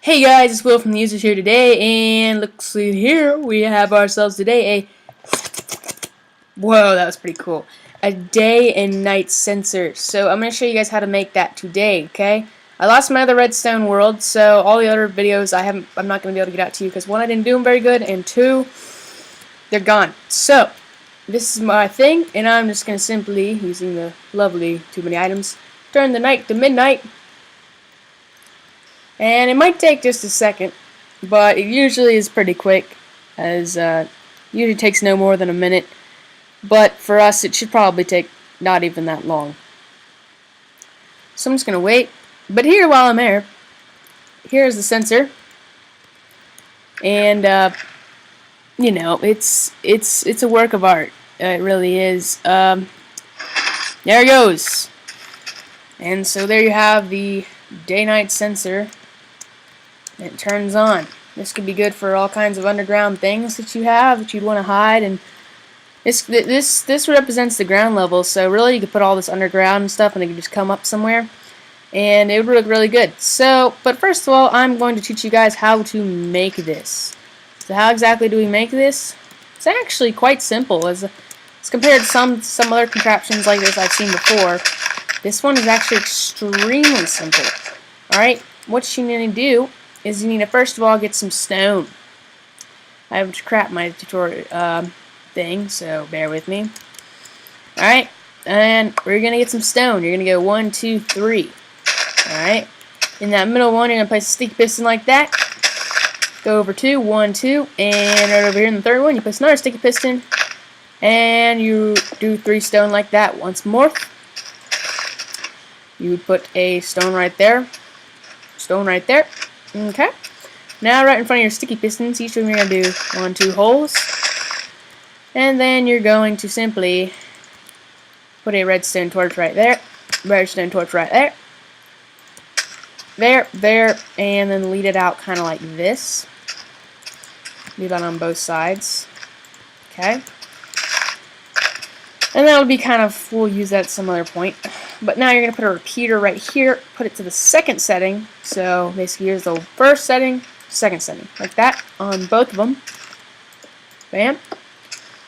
Hey guys, it's Will from the Users here today, and looks here we have ourselves today whoa, that was pretty cool, a day and night sensor. So I'm going to show you guys how to make that today, okay? I lost my other redstone world, so all the other videos I'm not going to be able to get out to you because one, I didn't do them very good, and two, they're gone. So this is my thing, and I'm just going to simply, using the lovely too many items, turn the night to midnight. And it might take just a second, but it usually is pretty quick, as usually takes no more than a minute. But for us, it should probably take not even that long. So I'm just gonna wait. But here, while I'm there, here's the sensor, and you know, it's a work of art. It really is. There it goes. And so there you have the day-night sensor. It turns on. This could be good for all kinds of underground things that you have that you'd want to hide, and this represents the ground level. So really, you could put all this underground and stuff, and it could just come up somewhere, and it would look really good. So, but first of all, I'm going to teach you guys how to make this. So, how exactly do we make this? It's actually quite simple, as compared to some other contraptions like this I've seen before. This one is actually extremely simple. All right, what you need to do is you need to first of all get some stone. I have to crap my tutorial thing, so bear with me. Alright, and we're going to get some stone. You're going to go 1, 2, 3. Alright, in that middle one, you're going to place a sticky piston like that. Go over 2, 1, 2, and right over here in the third one, you place another sticky piston, and you do 3 stone like that once more. You would put a stone right there, stone right there. Okay. Now right in front of your sticky pistons, each of them you're going to do 1, 2 holes. And then you're going to simply put a redstone torch right there. Redstone torch right there. There, and then lead it out kind of like this. Do that on both sides. Okay. And that'll be kind of, we'll use that at some other point. But now you're going to put a repeater right here, put it to the second setting. So basically here's the first setting, second setting, like that on both of them. Bam.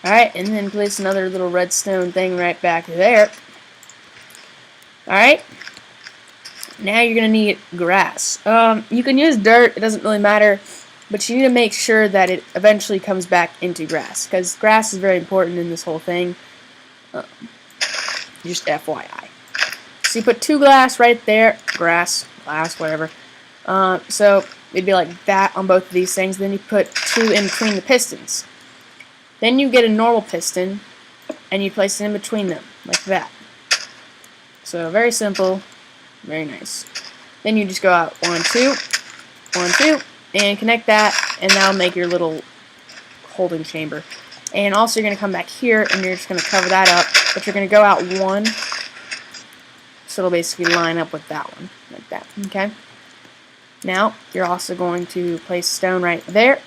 Alright, and then place another little redstone thing right back there. Alright. Now you're going to need grass. You can use dirt, it doesn't really matter. But you need to make sure that it eventually comes back into grass, because grass is very important in this whole thing. Just FYI. So you put 2 glass right there, glass, whatever. So it'd be like that on both of these things. Then you put 2 in between the pistons. Then you get a normal piston, and you place it in between them, like that. So very simple, very nice. Then you just go out 1, 2, 1, 2, and connect that, and that'll make your little holding chamber. And also you're going to come back here, and you're just going to cover that up, but you're going to go out 1. So it'll basically line up with that one, like that, okay? Now, you're also going to place stone right there.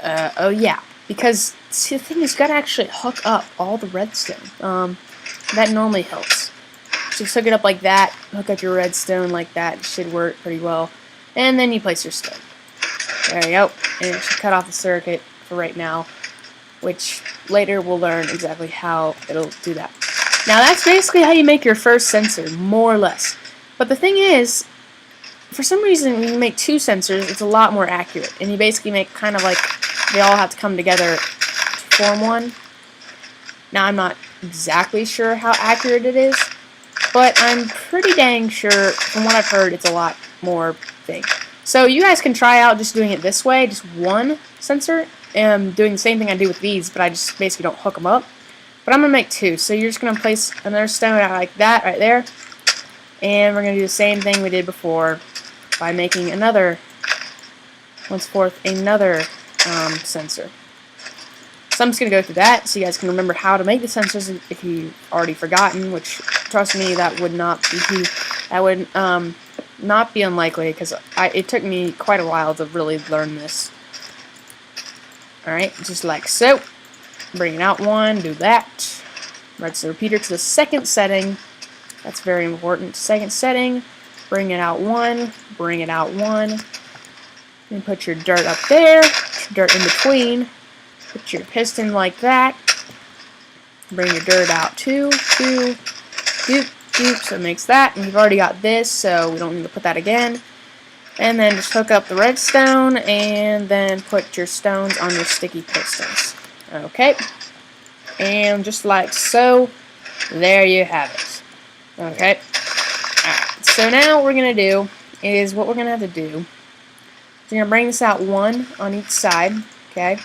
Oh yeah, because see, the thing is, you gotta actually hook up all the redstone. That normally helps. So just hook it up like that, hook up your redstone like that, it should work pretty well. And then you place your stone. There you go, and it should cut off the circuit for right now, which later we'll learn exactly how it'll do that. Now that's basically how you make your first sensor, more or less. But the thing is, for some reason when you make 2 sensors, it's a lot more accurate. And you basically make kind of like, they all have to come together to form one. Now I'm not exactly sure how accurate it is, but I'm pretty dang sure, from what I've heard, it's a lot more thing. So you guys can try out just doing it this way, just 1 sensor, and doing the same thing I do with these, but I just basically don't hook them up. But I'm going to make 2, so you're just going to place another stone out like that, right there. And we're going to do the same thing we did before by making another, another sensor. So I'm just going to go through that so you guys can remember how to make the sensors if you've already forgotten, which, trust me, that would not be unlikely, because it took me quite a while to really learn this. Alright, just like so. Bring it out 1, do that. Redstone repeater to the second setting. That's very important. Second setting, bring it out 1, bring it out 1. And put your dirt up there, put your dirt in between. Put your piston like that. Bring your dirt out 2, 2, doop, doop, so it makes that. And we've already got this, so we don't need to put that again. And then just hook up the redstone, and then put your stones on your sticky pistons. Okay. And just like so, there you have it. Okay. Alright, so now what we're going to do is what we're going to have to do. You're going to bring this out 1 on each side. Okay.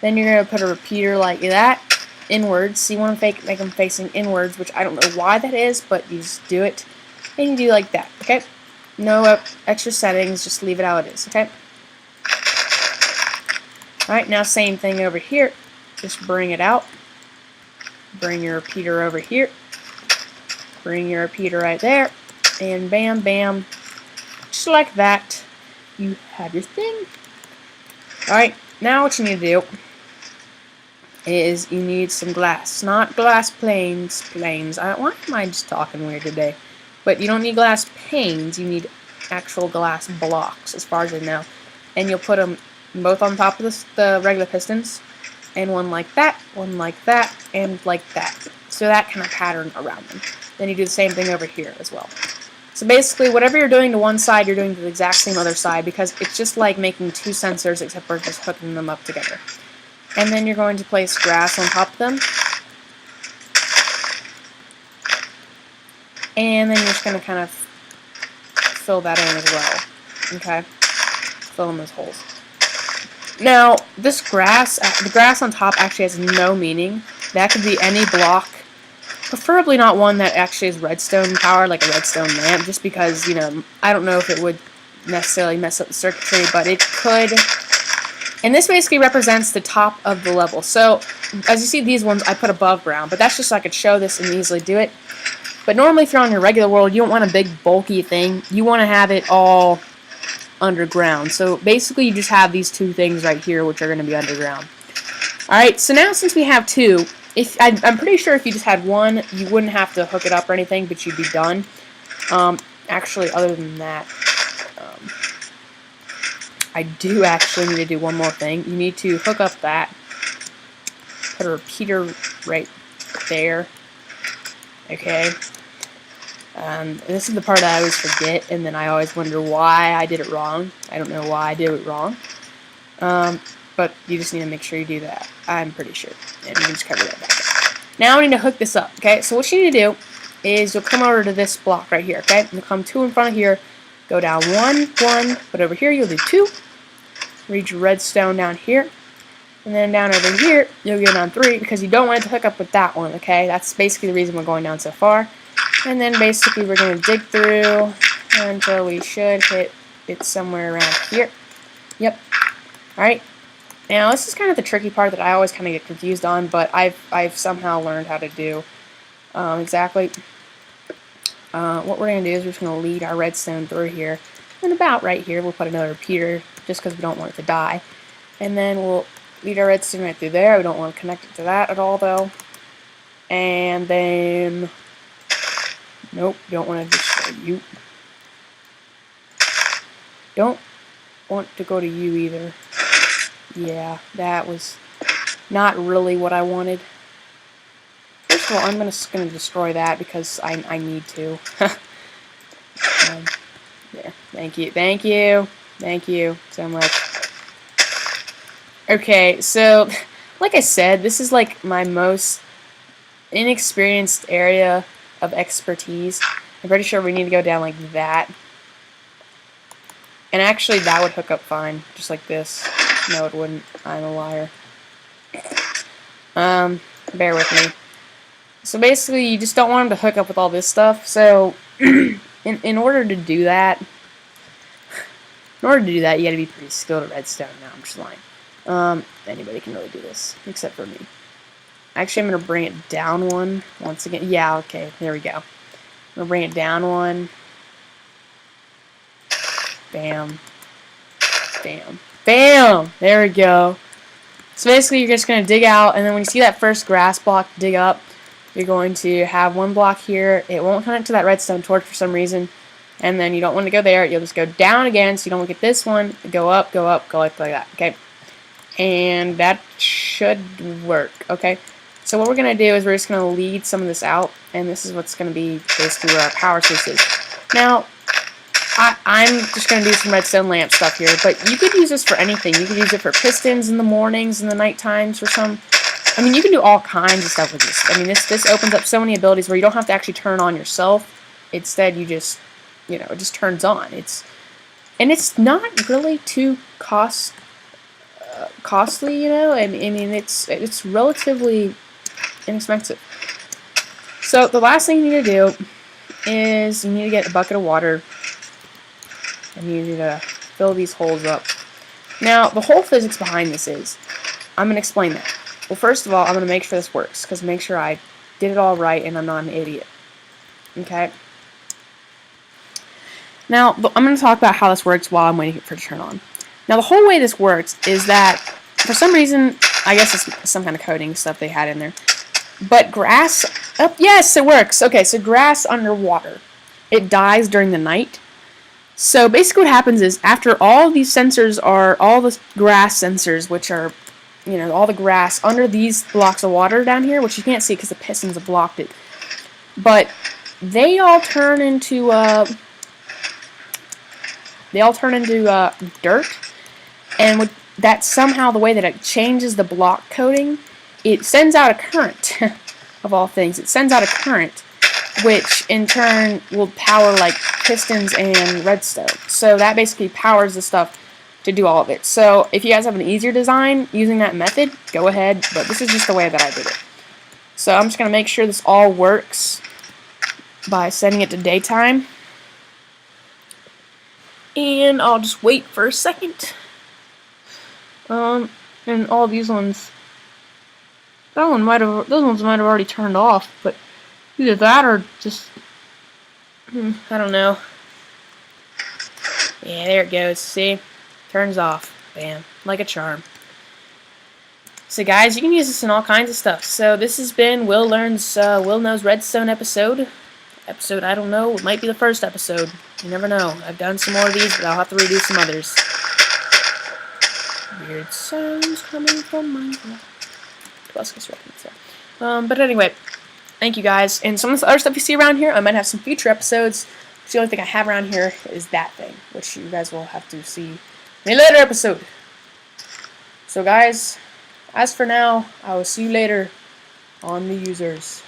Then you're going to put a repeater like that. Inwards. So you want to make them facing inwards, which I don't know why that is, but you just do it. And you do like that. Okay. No extra settings, just leave it how it is, okay? Alright, now same thing over here. Just bring it out. Bring your repeater over here. Bring your repeater right there. And bam, bam. Just like that. You have your thing. Alright, now what you need to do is you need some glass. Not glass planes. Why am I just talking weird today? But you don't need glass panes, you need actual glass blocks, as far as I know. And you'll put them both on top of the regular pistons, and one like that, and like that. So that kind of pattern around them. Then you do the same thing over here as well. So basically, whatever you're doing to one side, you're doing to the exact same other side, because it's just like making 2 sensors, except for just hooking them up together. And then you're going to place grass on top of them. And then you're just going to kind of fill that in as well. Okay? Fill in those holes. Now, this grass, the grass on top actually has no meaning. That could be any block. Preferably not one that actually is redstone powered, like a redstone lamp, just because, you know, I don't know if it would necessarily mess up the circuitry, but it could. And this basically represents the top of the level. So, as you see, these ones I put above ground, but that's just so I could show this and easily do it. But normally if you're on your regular world, you don't want a big bulky thing. You want to have it all underground. So basically you just have these 2 things right here which are going to be underground. Alright, so now since we have 2, I'm pretty sure if you just had 1, you wouldn't have to hook it up or anything, but you'd be done. Actually, other than that, I do actually need to do one more thing. You need to hook up that, put a repeater right there. Okay. This is the part I always forget, and then I always wonder why I did it wrong. I don't know why I did it wrong. But you just need to make sure you do that. I'm pretty sure. And you can just cover that back up. Now we need to hook this up, okay? So what you need to do is you'll come over to this block right here, okay? You'll come 2 in front of here, go down 1, 1, but over here you'll do 2. Read your redstone down here. And then down over here, you'll go down 3 because you don't want it to hook up with that one, okay? That's basically the reason we're going down so far. And then basically we're going to dig through until we should hit it somewhere around here. Yep. Alright. Now this is kind of the tricky part that I always kind of get confused on, but I've somehow learned how to do exactly. What we're going to do is we're just going to lead our redstone through here. And about right here we'll put another repeater just because we don't want it to die. And then we'll lead our redstone right through there. We don't want to connect it to that at all though. And then... Nope, don't want to destroy you. Don't want to go to you either. Yeah, that was not really what I wanted. First of all, I'm just going to destroy that because I need to. There. Thank you so much. Okay, so, like I said, this is like my most inexperienced area of expertise. I'm pretty sure we need to go down like that. And actually that would hook up fine, just like this. No, it wouldn't. I'm a liar. Bear with me. So basically you just don't want them to hook up with all this stuff. So in order to do that, you gotta be pretty skilled at redstone. No, I'm just lying. Anybody can really do this, except for me. Actually, I'm going to bring it down 1 once again. Yeah, okay, there we go. I'm going to bring it down 1. Bam. Bam. Bam! There we go. So basically, you're just going to dig out, and then when you see that first grass block dig up, you're going to have one block here. It won't connect to that redstone torch for some reason. And then you don't want to go there. You'll just go down again, so you don't want to get this one. Go up, go like that. Okay. And that should work. Okay. So what we're going to do is we're just going to lead some of this out. And this is what's going to be basically where our power source is. Now, I'm just going to do some redstone lamp stuff here. But you could use this for anything. You could use it for pistons in the mornings and the night times for some. I mean, you can do all kinds of stuff with this. I mean, this opens up so many abilities where you don't have to actually turn on yourself. Instead, you just, you know, it just turns on. It's not really too costly, you know. I mean, it's relatively inexpensive. So the last thing you need to do is you need to get a bucket of water, and you need to fill these holes up. Now, the whole physics behind this is, I'm going to explain that. Well, first of all, I'm going to make sure this works, because make sure I did it all right and I'm not an idiot. Okay? Now, I'm going to talk about how this works while I'm waiting for it to turn on. Now, the whole way this works is that, for some reason, I guess it's some kind of coding stuff they had in there, but grass, oh, yes, it works. Okay, so grass underwater, it dies during the night. So basically what happens is, after all these sensors are, all the grass sensors, which are, you know, all the grass under these blocks of water down here, which you can't see because the pistons have blocked it, but they all turn into dirt, and with that, somehow the way that it changes the block coding, it sends out a current. Of all things, it sends out a current, which in turn will power like pistons and redstone. So that basically powers the stuff to do all of it. So if you guys have an easier design using that method, go ahead, but this is just the way that I did it. So I'm just going to make sure this all works by setting it to daytime. And I'll just wait for a second. And all these ones, those ones might have already turned off, but either that or just, I don't know. Yeah, there it goes. See? Turns off. Bam. Like a charm. So guys, you can use this in all kinds of stuff. So this has been Will Knows Redstone episode. I don't know, it might be the first episode. You never know. I've done some more of these, but I'll have to redo some others. Weird sounds coming from Minecraft. But anyway, thank you guys. And some of the other stuff you see around here, I might have some future episodes. The only thing I have around here is that thing, which you guys will have to see in a later episode. So guys, as for now, I will see you later on the users.